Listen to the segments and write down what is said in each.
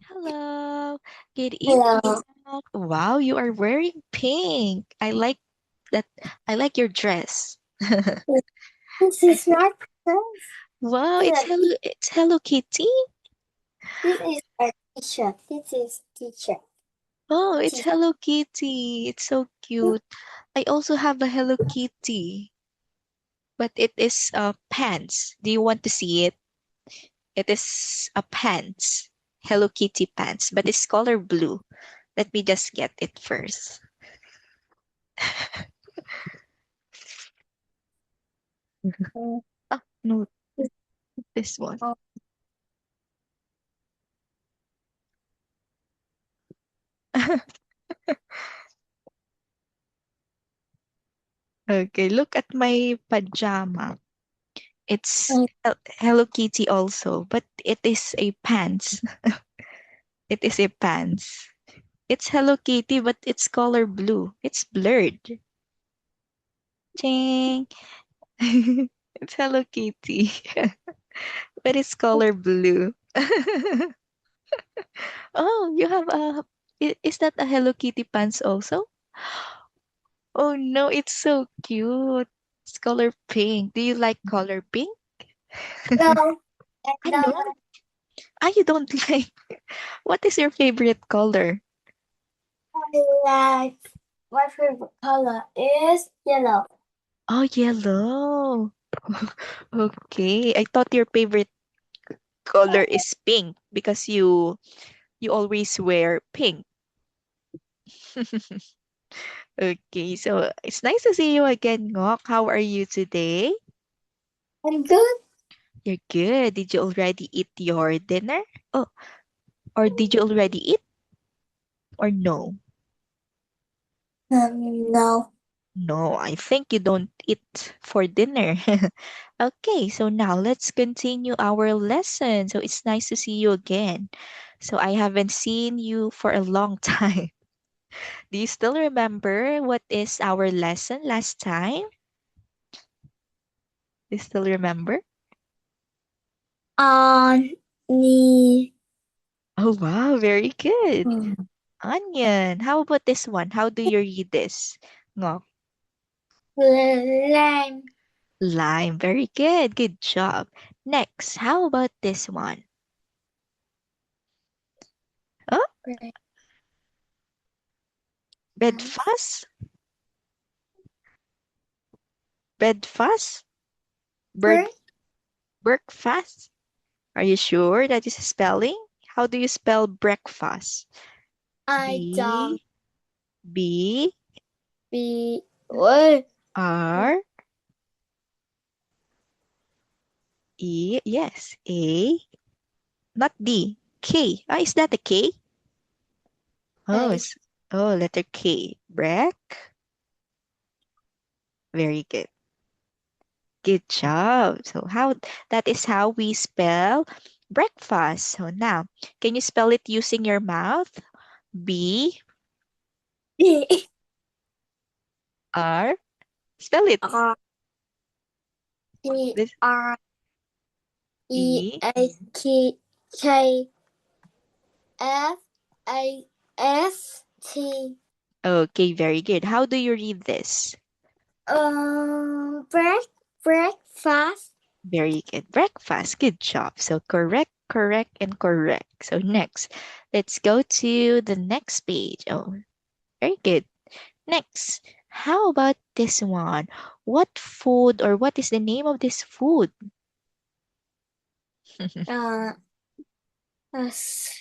Hello. Good Hello. evening. Wow, you are wearing pink. I like that. I like your dress. This is my dress. Wow, Look, it's Hello Kitty. this is a t-shirt. This is t-shirt. Oh, it's T- Hello Kitty. It's so cute. I also have a Hello Kitty, but it is pants. Do you want to see it? It is a pants. Hello Kitty pants, but it's color blue. Let me just get it first. Oh, no, this one. Okay, look at my pajama. It's Hello Kitty also, but it is a pants. It is a pants. It's Hello Kitty, but it's color blue. It's blurred. Ching. It's Hello Kitty, but it's color blue. Oh, you have a. Is that a Hello Kitty pants also? Oh no, it's so cute. It's color pink. Do you like color pink? no, I I don't know. like. Ah, you don't like. What is your favorite color? I like. My favorite color is yellow. Oh, yellow. Okay. I thought your favorite color is pink because you always wear pink. Okay, so it's nice to see you again, Ngok. How are you today? I'm good. You're good. Did you already eat your dinner? Oh, or did you already eat or no? No. No, I think you don't eat for dinner. Okay, so now let's continue our lesson. So it's nice to see you again. So I haven't seen you for a long time. Do you still remember what is our lesson last time? Do you still remember? Ni. Oh, wow, very good. Hmm. Onion. How about this one? How do you read this? Ngok. Lime. Lime. Very good. Good job. Next, how about this one? Oh, bedfast? Bedfast? Bird Bird. breakfast? Are you sure that is spelling? How do you spell breakfast? I don't B B be. What? R E, yes, A, not D, K. Ah, is that a K? Oh, I. it's letter K. Break. Very good. Good job. So that is how we spell breakfast. So now, can you spell it using your mouth? B R. Spell it. R E This R E E. A K F A S T. Okay, very good. How do you read this? Break breakfast. Very good. Breakfast. Good job. So correct, correct, and correct. So next, let's go to the next page. Oh, very good. Next, how about this one? What food or what is the name of this food? Uh, s-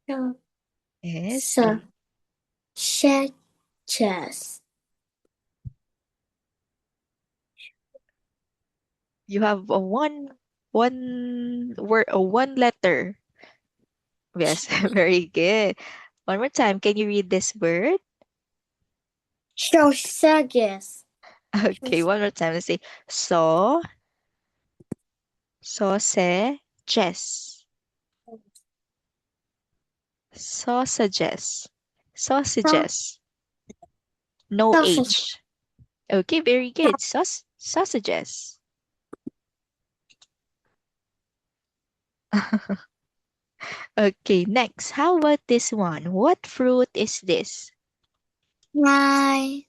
so Yes. so sketches. You have a one word, a one letter. Yes, very good. One more time. Can you read this word? Sausages. Okay, one more time. Let's say sausages. Sausages. Sausages. No Sausage. H. Okay, very good. Sausages. Okay, next. How about this one? What fruit is this? Nine.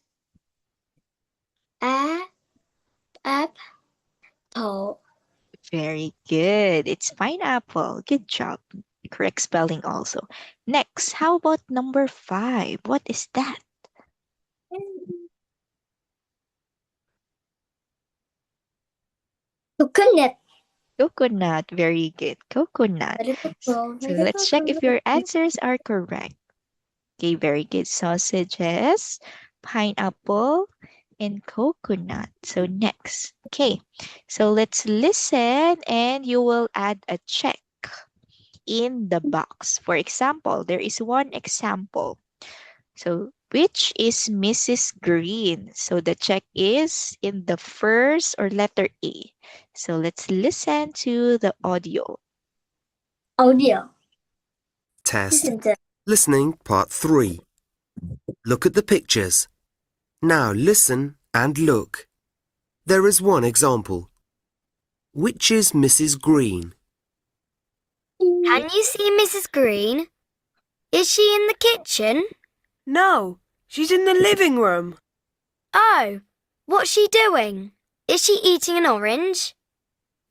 Apple. Very good. It's pineapple. Good job. Correct spelling also. Next, how about number 5? What is that? Coconut. Coconut. Very good. Coconut. Very cool. So Very let's check if coconut. your answers are correct. Okay, very good. Sausages, pineapple, and coconut. So next. Okay, so let's listen and you will add a check in the box. For example, there is one example. So which is Mrs. Green? So the check is in the first or letter A. So let's listen to the audio. Audio. Test. Listen to Listening Part 3. Look at the pictures. Now listen and look. There is one example. Which is Mrs. Green? Can you see Mrs. Green? Is she in the kitchen? No, she's in the living room. Oh, what's she doing? Is she eating an orange?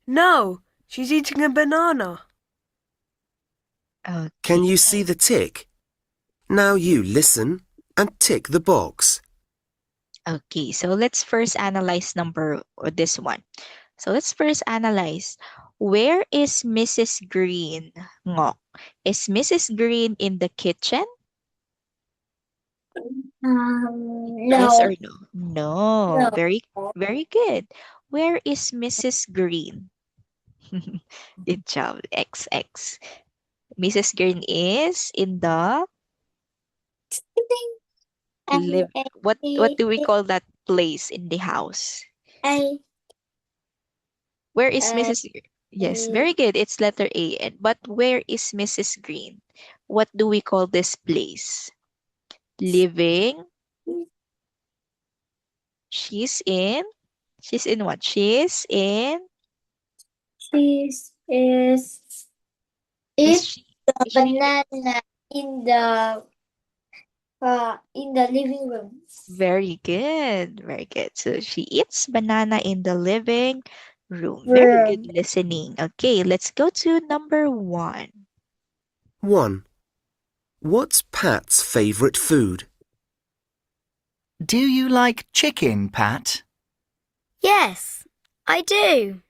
No, she's eating a banana. Okay. Can you see the tick? Now you listen and tick the box. Okay, so let's first analyze this one. So let's first analyze. Where is Mrs. Green? Ngok. Is Mrs. Green in the kitchen? Yes no. or no? No. No. Very good. Where is Mrs. Green? Good job. XX. Mrs. Green is in the live. What do we call that place in the house? Where is Mrs. Yes, very good. It's letter A. But where is Mrs. Green? What do we call this place? Living. She's in. She's in what? She's in. This is Is eat she, the is she banana in the living room. Very good. Very good. So she eats banana in the living room. Very good listening. Okay, let's go to number 1. 1. What's Pat's favourite food? Do you like chicken, Pat? Yes, I do.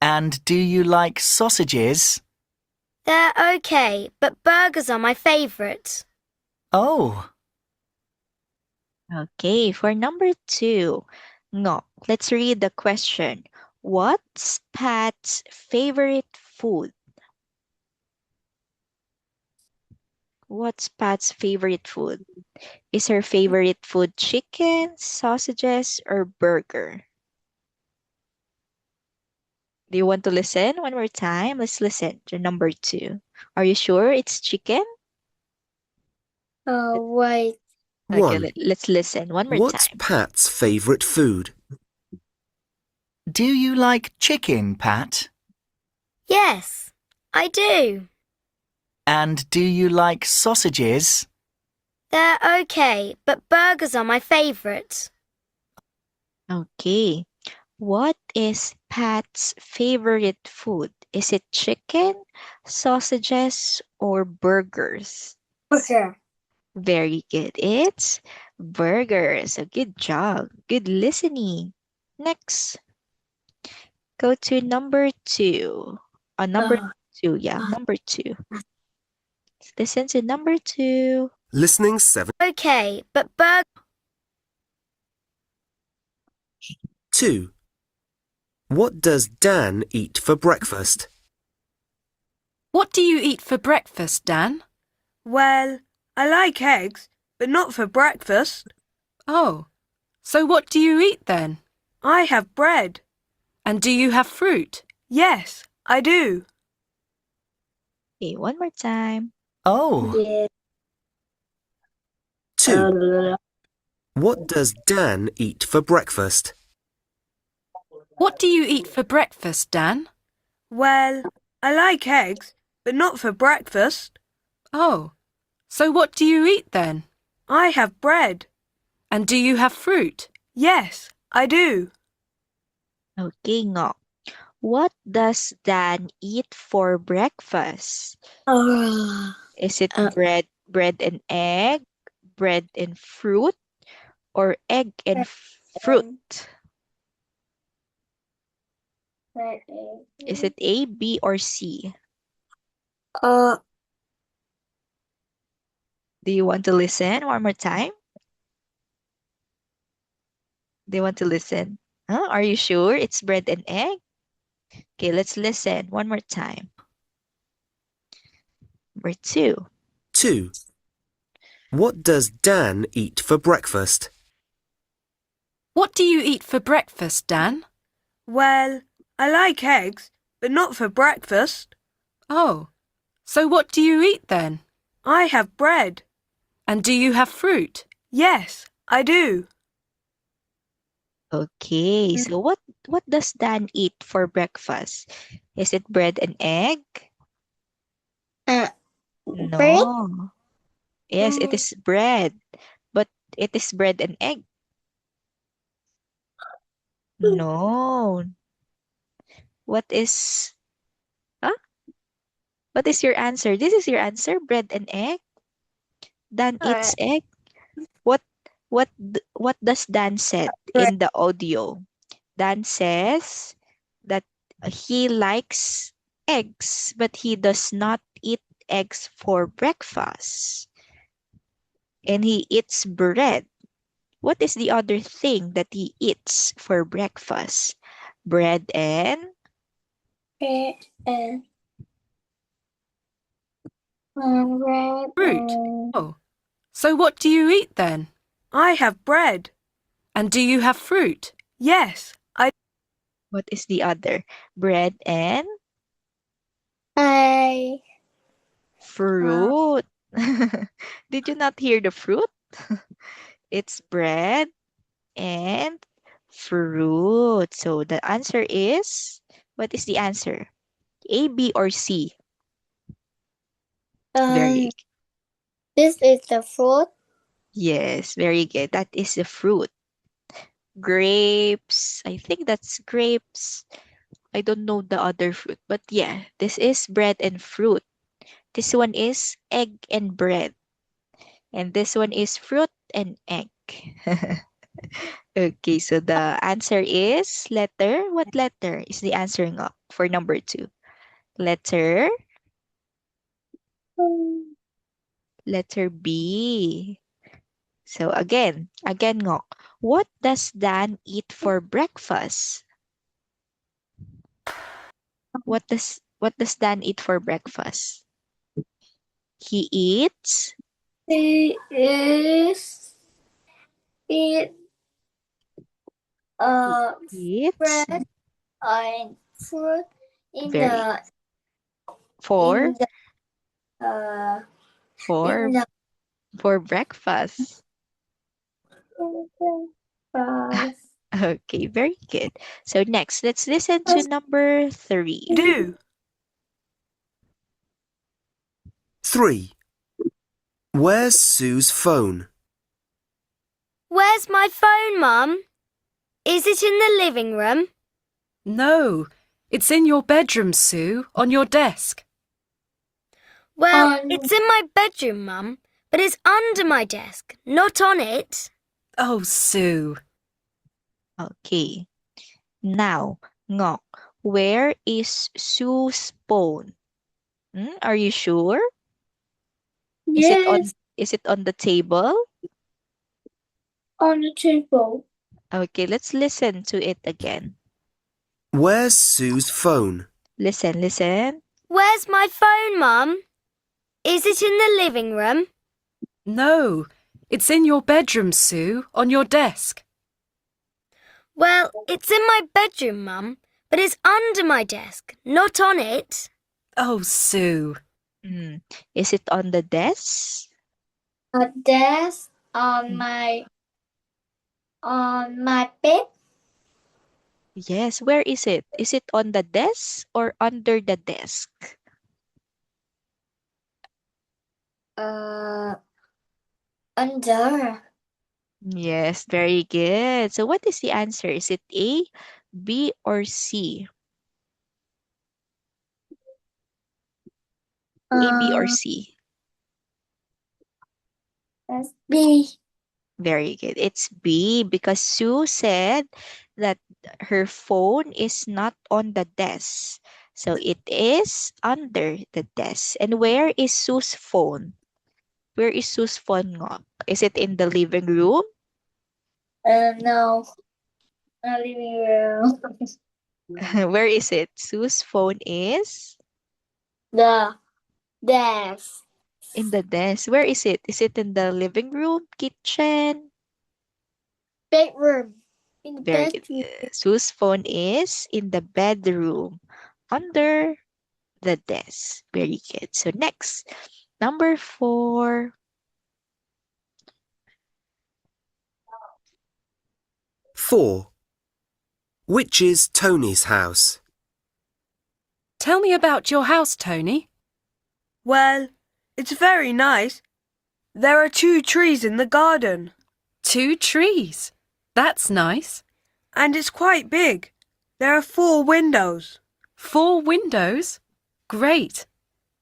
And do you like sausages? They're okay, but burgers are my favourite. Oh, Okay, for number 2. No, let's read the question. What's Pat's favorite food? What's Pat's favorite food? Is her favorite food chicken, sausages, or burger? Do you want to listen one more time? Let's listen to number 2. Are you sure it's chicken? Wait. Okay, 1. let's listen one more What's time. Pat's favourite food? do you like chicken, Pat? Yes, I do. And do you like sausages? They're okay, but burgers are my favourite. Okay. What is Pat's favorite food? Is it chicken, sausages, or burgers? Burger. Very good. It's burgers. So good job. Good listening. Next, go to number 2. Number 2. Yeah, number 2. Let's listen to number 2. Listening 7. Okay, but burgers 2. What does Dan eat for breakfast? What do you eat for breakfast, Dan? Well, I like eggs, but not for breakfast. Oh, so what do you eat then? I have bread. And do you have fruit? Yes, I do. Okay, one more time. Oh, Yeah. 2. What does Dan eat for breakfast? What do you eat for breakfast, Dan? Well, I like eggs, but not for breakfast. Oh, so what do you eat then? I have bread. And do you have fruit? Yes, I do. Okay, Ngok. What does Dan eat for breakfast? Is it Uh, bread and egg, bread and fruit, or egg and fruit? Is it A, B, or C? uh, Do you want to listen one more time? Do you want to listen? Huh? Are you sure it's bread and egg? Okay, let's listen one more time. Number 2. 2. What does Dan eat for breakfast? What do you eat for breakfast, Dan? Well, I like eggs, but not for breakfast. Oh, so what do you eat then? I have bread. And do you have fruit? Yes, I do. Okay, so what does Dan eat for breakfast? Is it bread and egg? bread? No. Yes, it is bread, but it is bread and egg. No. What is huh? What is your answer? This is your answer, bread and egg? Dan eats egg? What what does Dan said in the audio? Dan says that he likes eggs, but he does not eat eggs for breakfast. And he eats bread. What is the other thing that he eats for breakfast? Bread and Bread and bread Fruit. and Oh, so what do you eat then? I have bread. And do you have fruit? Yes, I what is the other? Bread and I fruit. Did you not hear the fruit? It's bread and fruit. So the answer is, what is the answer? A, B, or C? Very this is the fruit. yes, very good. That is the fruit. Grapes. I think that's grapes. I don't know the other fruit, but yeah, this is bread and fruit. This one is egg and bread. And this one is fruit and egg. Okay, so the answer is letter. What letter is the answering up for number 2? Letter B. So again, Ngok. What does Dan eat for breakfast? What does Dan eat for breakfast? He eats He is eat eats bread and fruit in very the for in the uh for in the for breakfast. breakfast. Okay, very good. So next, let's listen to number 3. do. 3. Where's Sue's phone? Where's my phone, Mum? Is it in the living room? No, it's in your bedroom, Sue, on your desk. Well, On- it's in my bedroom, Mum, but it's under my desk, not on it. Oh, Sue. Okay. Now, Ngok, where is Sue's phone? Are you sure? Yes, Is it on the table? on the table. Okay, let's listen to it again. Where's Sue's phone? Listen. Where's my phone, Mum? Is it in the living room? No, it's in your bedroom, Sue, on your desk. Well, it's in my bedroom, Mum, but it's under my desk, not on it. Oh, Sue. Is it on the desk? A desk Mm. on my bed. Yes, where is it? Is it on the desk or under the desk? Under. Yes, very good. So what is the answer? Is it A, B, or C? A, B, or C? That's B. Very good. It's B because Sue said that her phone is not on the desk. So it is under the desk. And where is Sue's phone? Where is Sue's phone, Ngok? Is it in the living room? No. Not living room. Where is it? Sue's phone is The desk. in the desk. Where is it? Is it in the living room, kitchen? Bedroom. In the Very good. bedroom. Sue's phone is in the bedroom under the desk. Very good. So next, number 4. 4. Which is Tony's house? Tell me about your house, Tony. Well, it's very nice. There are 2 trees in the garden, 2 trees. That's nice. and it's quite big. There are 4 windows. 4 windows. Great.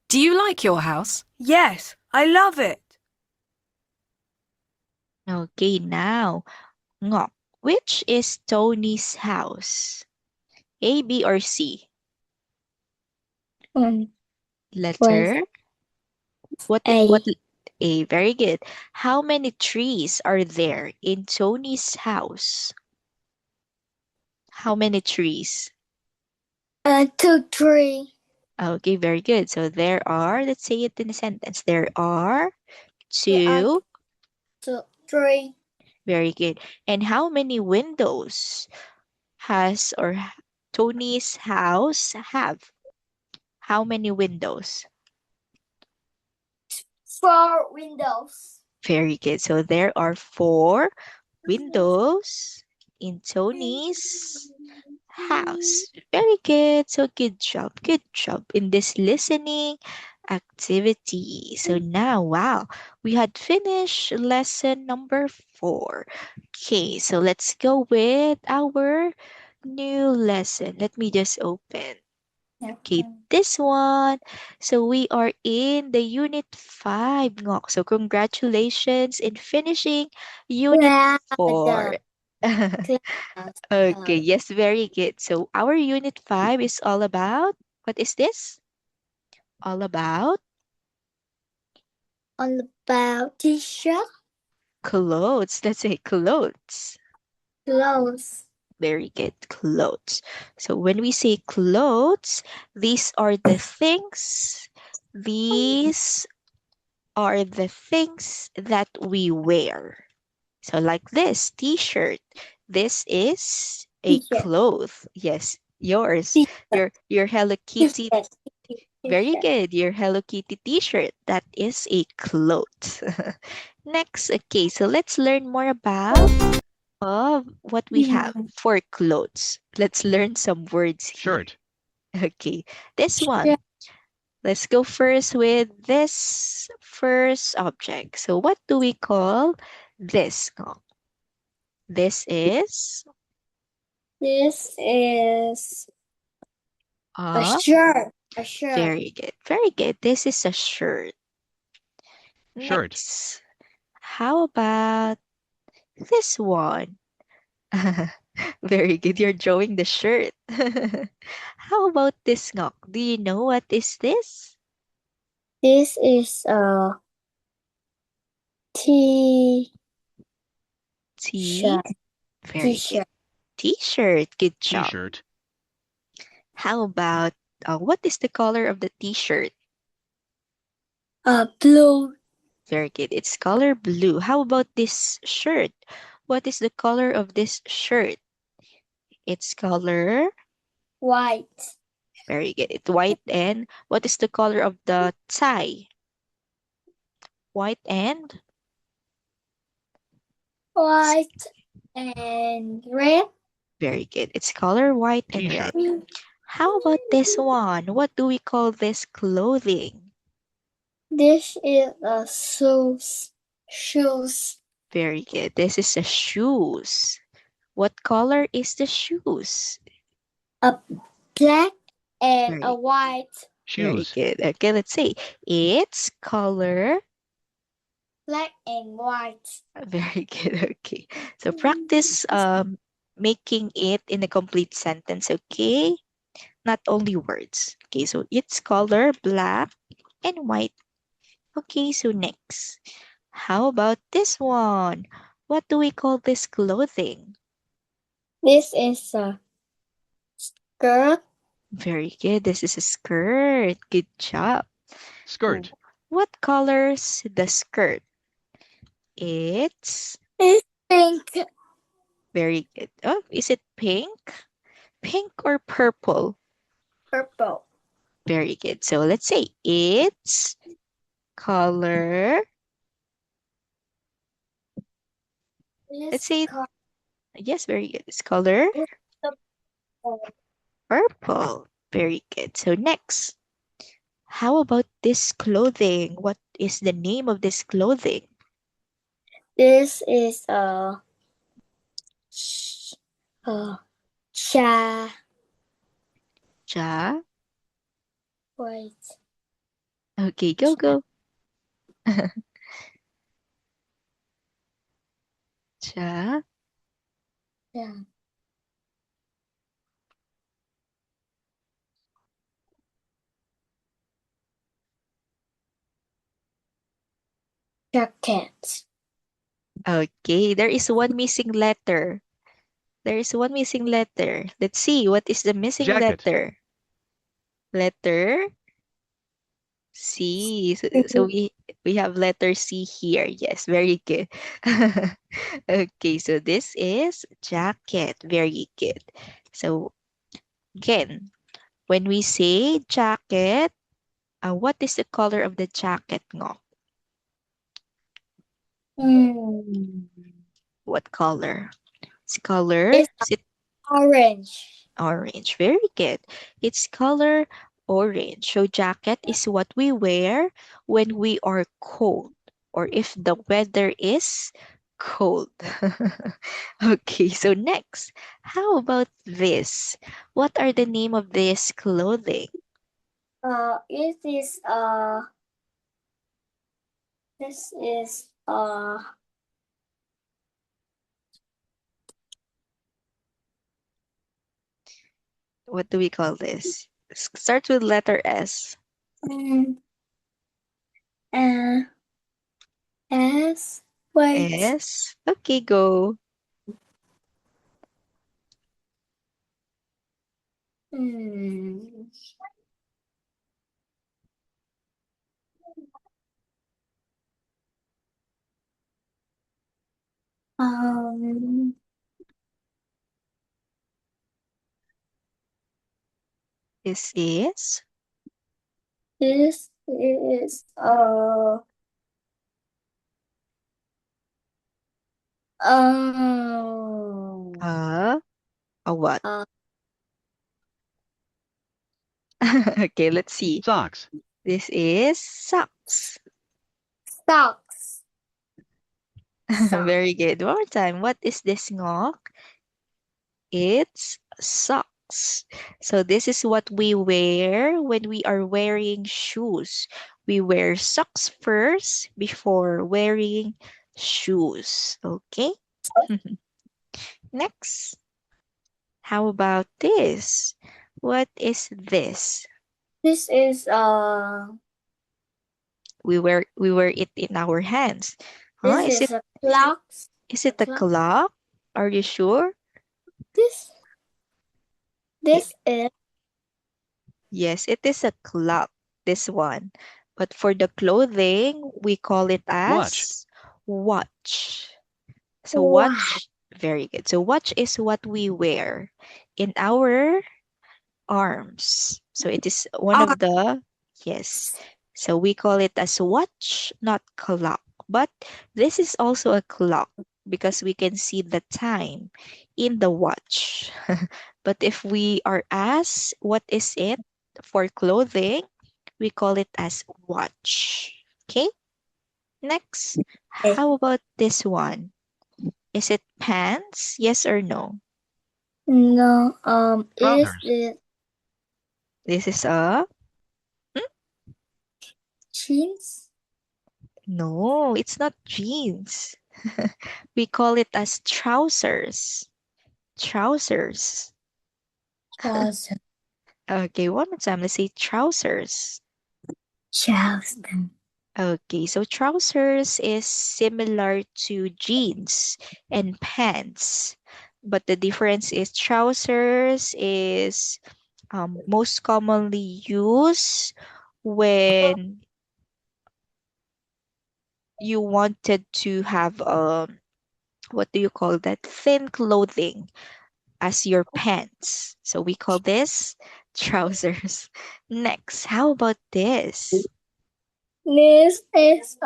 Do you like your house? Yes, I love it. Okay, now, Ngok, which is Tony's house? A, B, or C? Letter? What? A. A? Very good. How many trees are there in Tony's house? How many trees? 2, 3. Okay, very good. So there are, let's say it in a sentence. There are There are 2. 2, 3. Very good. And how many windows has Tony's house have? How many windows? 4 windows. Very good. So there are 4 windows in Tony's house. Very good. So good job. Good job in this listening activity. So now, wow, we had finished lesson number 4. Okay, so let's go with our new lesson. Let me just open. Okay, this one. So we are in the Unit 5, Ngok. So congratulations in finishing Unit 4. Okay, yes, very good. So our Unit 5 is all about, what is this? All about On about t-shirt. clothes. Let's say clothes. Clothes. Very good, clothes. So when we say clothes, these are the things. These are the things that we wear. So like this t-shirt. This is a T-shirt. cloth. Yes, yours. T-shirt. Your Hello Kitty. T-shirt. Very good. Your Hello Kitty t-shirt. That is a cloth. Next, okay, so let's learn more about what we have for clothes. Let's learn some words here. Shirt. Okay, this one. Yeah. Let's go first with this first object. So what do we call this? This is This is a a shirt. A shirt. very good. Very good. This is a shirt. Shirt. Next, how about this one? Very good. You're drawing the shirt. How about this, Ngok? Do you know what is this? This is a T-shirt. Very T-shirt. good. T-shirt. Good job. T-shirt. How about what is the color of the T-shirt? Blue. Very good. It's color blue. How about this shirt? What is the color of this shirt? It's color White. very good. It's white. And what is the color of the tie? White and White and red. very good. It's color white and red. T-shirt. How about this one? What do we call this clothing? This is a shoes. Shoes. Very good. This is a shoes. What color is the shoes? A black and a Very, white. very Shoes. good. Okay, let's say its color. Black and white. Very good. Okay. So practice making it in a complete sentence, okay? Not only words. Okay, so its color black and white. Okay, so next. How about this one? What do we call this clothing? This is a skirt. Very good. This is a skirt. Good job. Skirt. What color's the skirt? It's It's pink. very good. Oh, is it pink? Pink or purple? Purple. Very good. So let's say its color. Let's say, yes, very good. Its color purple. Very good. So next, how about this clothing? What is the name of this clothing? This is a cha. Ja. Wait. Okay, go. Ja. Yeah. Jacket. Okay, there is one missing letter. There is one missing letter. Let's see, what is the missing Jacket. letter? Letter C. So we have letter C here. Yes, very good. Okay, so this is jacket. Very good. So again, when we say jacket, what is the color of the jacket, Ngo? What color? Its color? It's Is it orange. orange? Very good. Its color orange. So jacket is what we wear when we are cold or if the weather is cold. Okay, so next, how about this? What are the name of this clothing? It is this is What do we call this? Starts with letter S. S. Wait. S. Okay, go. Hmm. Um. This is This is a what? Uh. Okay, let's see. Socks. This is socks. Socks. Very good. One more time. What is this, Ngok? It's socks. So this is what we wear when we are wearing shoes. We wear socks first before wearing shoes. Okay? Next. How about this? What is this? This is We wear it in our hands. Huh? this is a clock. Is it a clock? Are you sure? This is Yes, it is a clock, this one. But for the clothing, we call it as watch. So watch, very good. So watch is what we wear in our arms. So it is one of the, yes. So we call it as watch, not clock. But this is also a clock because we can see the time in the watch. But if we are asked what is it for clothing, we call it as watch. Okay? Next, Okay. how about this one? Is it pants? Yes or no? No, is Trousers. it This is a jeans? no, it's not jeans. We call it as trousers. Trousers. Trousers. Okay, one more time. Let's say trousers. Trousers. Okay, so trousers is similar to jeans and pants, but the difference is trousers is most commonly used when you wanted to have what do you call that, thin clothing as your pants. So we call this trousers. Next, how about this? This is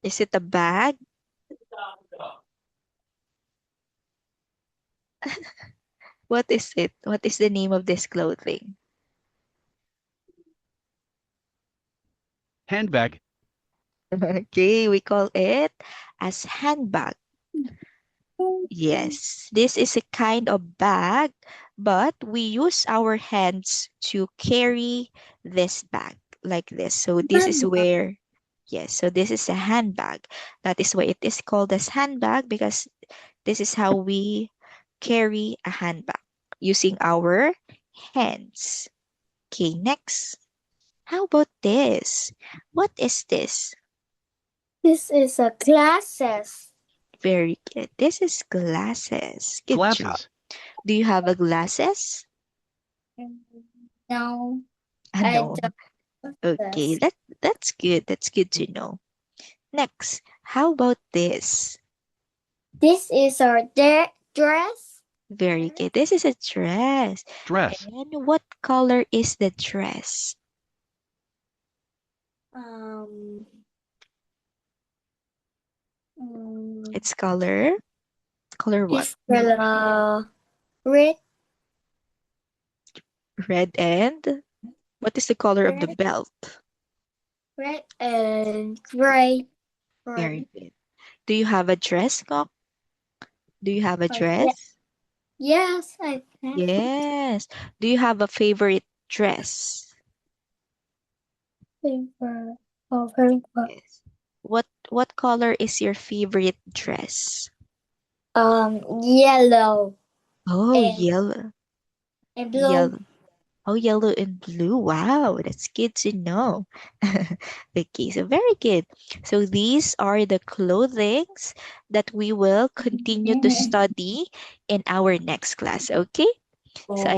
Is it a bag? What is it? What is the name of this clothing? Handbag. Okay, we call it as handbag. Yes, this is a kind of bag, but we use our hands to carry this bag like this. So this is where, yes, so this is a handbag. That is why it is called as handbag because this is how we carry a handbag using our hands. Okay, next. How about this? What is this? This is a glasses. Very good. This is glasses. Good job. Glasses. Do you have a glasses? No, Ah, I no. don't. Okay, that's good. That's good to know. Next, how about this? This is our dress. Very good. This is a dress. Dress. And what color is the dress? Um, Its color? Color what? it's red, Red and what is the color of the belt? red and gray. Very good. Do you have a dress, Ngok? Do you have a Yeah. dress? Yes, I have. Yes. Do you have a favorite dress? Paper. Oh, very good. Yes. What color is your favorite dress? Yellow Oh, and yellow. blue. Yellow. Oh, yellow and blue. Wow, that's good to know. Okay, so very good. So these are the clothings that we will continue to study in our next class, okay? So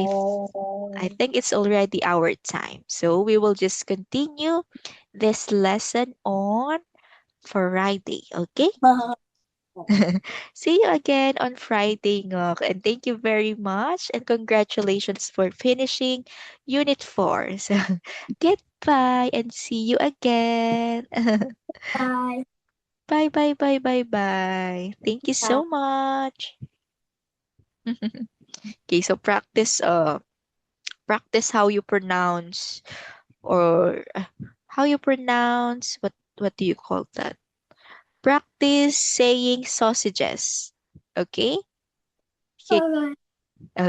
I think it's already our time. So we will just continue this lesson on Friday, okay? See you again on Friday, Ngok. And thank you very much. And congratulations for finishing Unit 4. So, goodbye and see you again. Bye. Bye, bye, bye, bye, bye. Thank you so much. Okay, so practice how you pronounce or how you pronounce what do you call that? Practice saying sausages. Okay? Okay, Bye.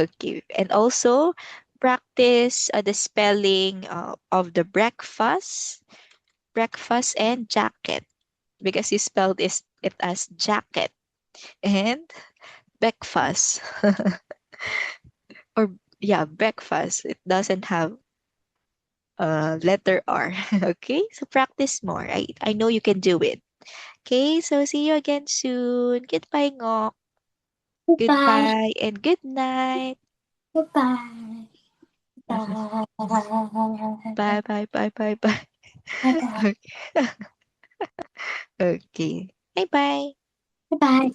okay. And also practice the spelling of the breakfast and jacket because you spelled it as jacket and breakfast or yeah, breakfast. It doesn't have a letter R. Okay, so practice more. I know you can do it. Okay, so see you again soon. Goodbye, Ngok. Goodbye. Goodbye and good night. Goodbye. Bye. Bye, bye, bye, bye, bye. Bye. Okay. Bye bye. Bye.